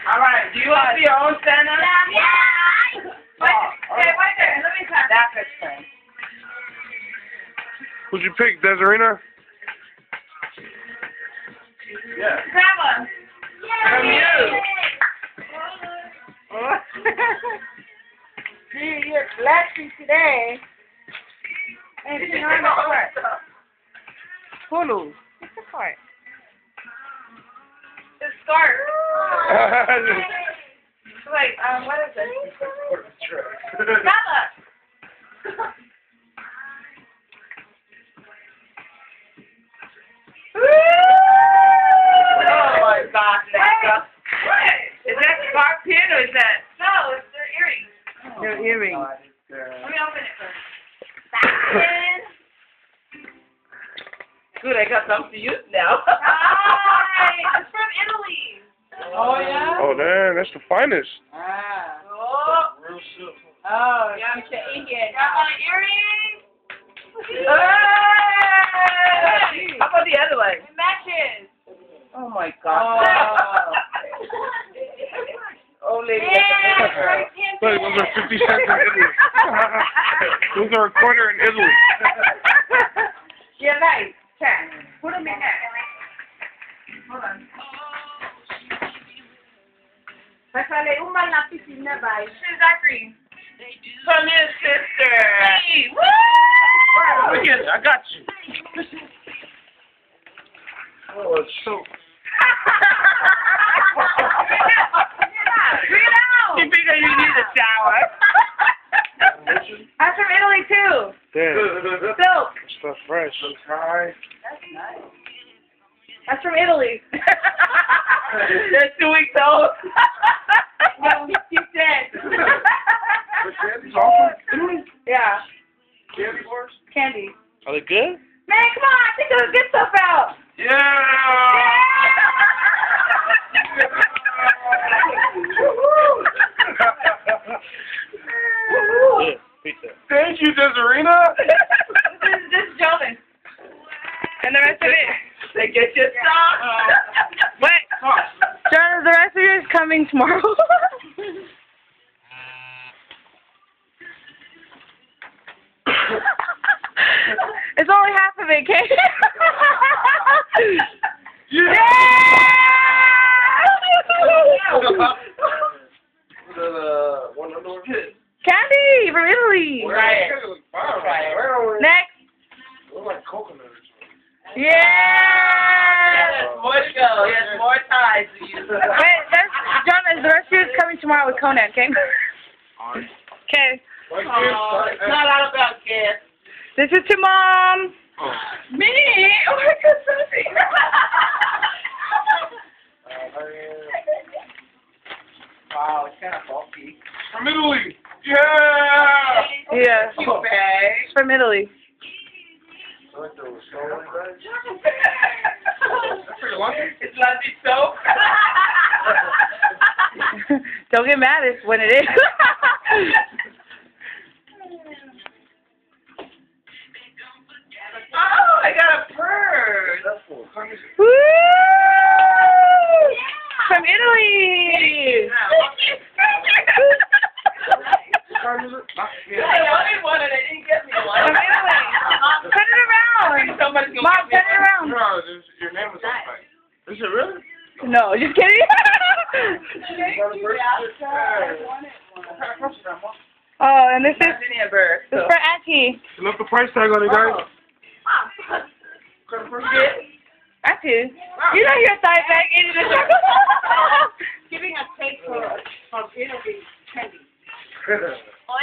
All right. Do you want to be your own Santa? Yeah. Okay, wait there. Let me try. That's his friend. Who'd you pick, Desirina? Yeah. Grandma. From you. Gee, you're blessing today. And she's on the court. Hulu. What's the court? The scarf. Wait, what is it? Grandma. Oh my gosh, Nessa. Is that scarf pin or is that? No, it's their earrings. Your earrings. Let me open it first. Good, I got something to use now. Hi, it's from Italy. Oh yeah. Oh, damn, that's the finest. Ah. Oh. Real simple. Oh, Yeah, she's an Indian. got my earrings. Hey! How about the other one? It matches. Oh my God. Oh, lady. Look, those are 50 cents in Italy. Those are a quarter in Italy. Yeah, nice. Check. Put them in there. Hold on. Pásale un mal lápiz y una bye. Zachary. From his sister. Hey, woo! Look at it, I got you. Oh, it's so... You figure you need a shower. That's from Italy too. Damn. Silk. Stuff fresh. Hi. That's nice. That's from Italy. They're 2 weeks old. No, you said. Candy's awesome. Yeah. Candy bars? Candy. Are they good? Man, come on, I think it'll get stuff out. Yeah! Yeah, pizza. Thank you, Desirina. This is Jonas. And the rest of it. They get your stuff. Wait. John, the rest of it is coming tomorrow. It's only half of it, Kate. Yeah! One underwear? Candy from Italy. Right. Next. Look like coconut or something. Yeah. There's more to go. There's more ties to use. Wait, John, the rest of it is coming tomorrow with Conan, okay? Okay. Oh, it's not all about kids. This is to Mom. Me? Oh my God, Sophie. Wow, it's kind of bulky. From Italy. Yeah! Yeah. Cute bag. It's from Italy. That's pretty lucky. It's lucky soap. Don't get mad when it is. Oh, I got a purse. Woo! From Italy. I wanted one and they didn't get me one. From Italy. Turn it around. Somebody's gonna Mom, give me turn it around. No, your name is on the back. Is it really? No, just kidding. Oh, and this is So. for Auntie. Look the price tag on it, guys. Auntie, you know you're a thigh bag eating the chocolate. Giving a taste from Italy candy. Oh!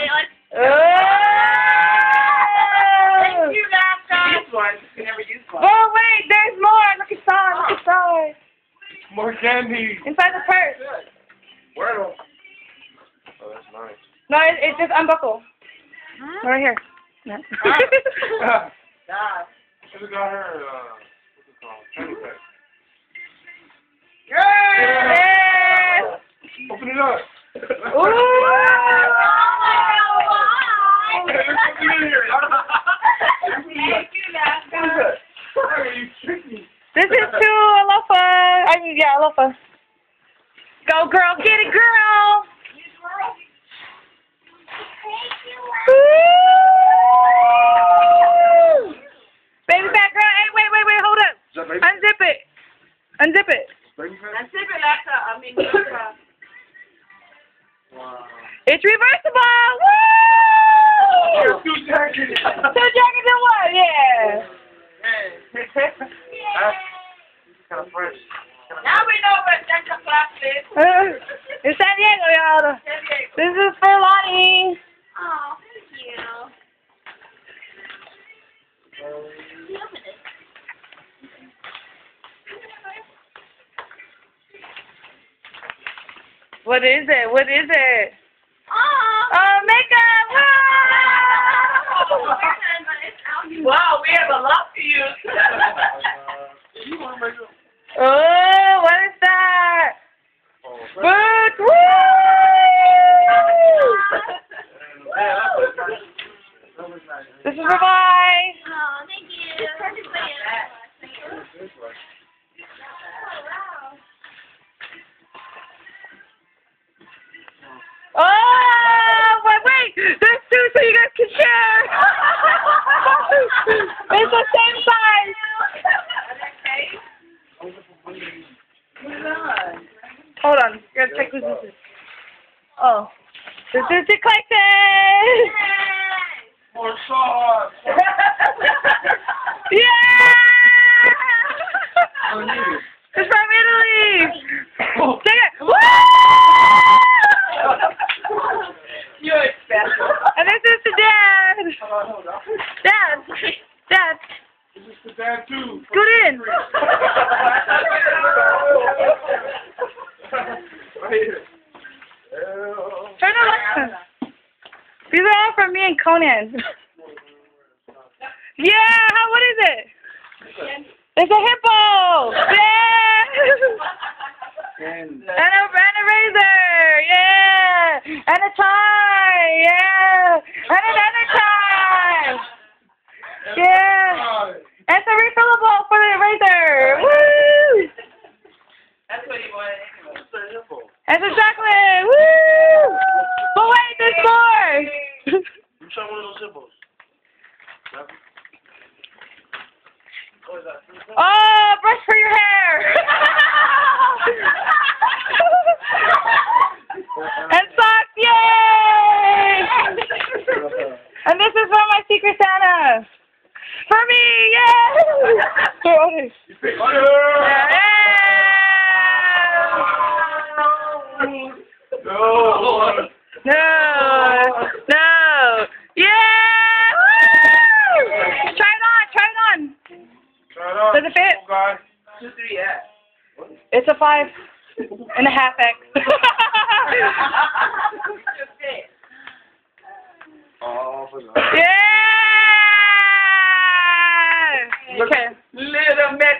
Thank you, Laptop. Use one. You never use one. Oh wait, there's more. Look inside. Look inside. More candy. Inside the purse. Where though? Oh, that's nice. No, it's just unbuckle. Right here. No. Should have got her, what's it called? Candy pack. Yes! Open it up. Ooh! This is to Alofa. I mean, yeah, Alofa. Go. Go, girl. Get it, girl. Woo! Baby back, girl. Hey, wait. Hold up. Unzip it. Unzip it. It's reversible. Woo! Two jackets in one. Yeah. Kind of fresh. Now we know what Santa Claus is. It's San Diego, y'all. This is for Lonnie. Oh, thank you. What is it? What is it? Oh, Makeup! Wow! wow, we have a lot to use. Oh, what is that? Boots! Woo! This is for bye. Oh, thank you. Perfect for you. Oh, wait. There's two so you guys can share. It's the same size. Hold on. You gotta check who's this is. Oh. This is the collection. More sauce. Yeah! It's from Italy. Check it. Woo! You're special. And this is the dad. Dad. This is the dad too. Scoot in. Turn the light on. These are all from me and Conan. Yeah, what is it? It's a hippo. Yeah. And a razor. Yeah. And a tie. Yeah. And another tie. Yeah. And it's a refillable for the razor. Woo. That's what he wanted. And some chocolate. Woo. But wait, there's more. You try one of those hippos. Oh, brush for your hair. And socks, yay! And this is from my Secret Santa. For me, yay! No. Yeah! Woo! Try it on. Does it fit? 2, 3, yeah. It's a 5.5X. Oh, Yeah!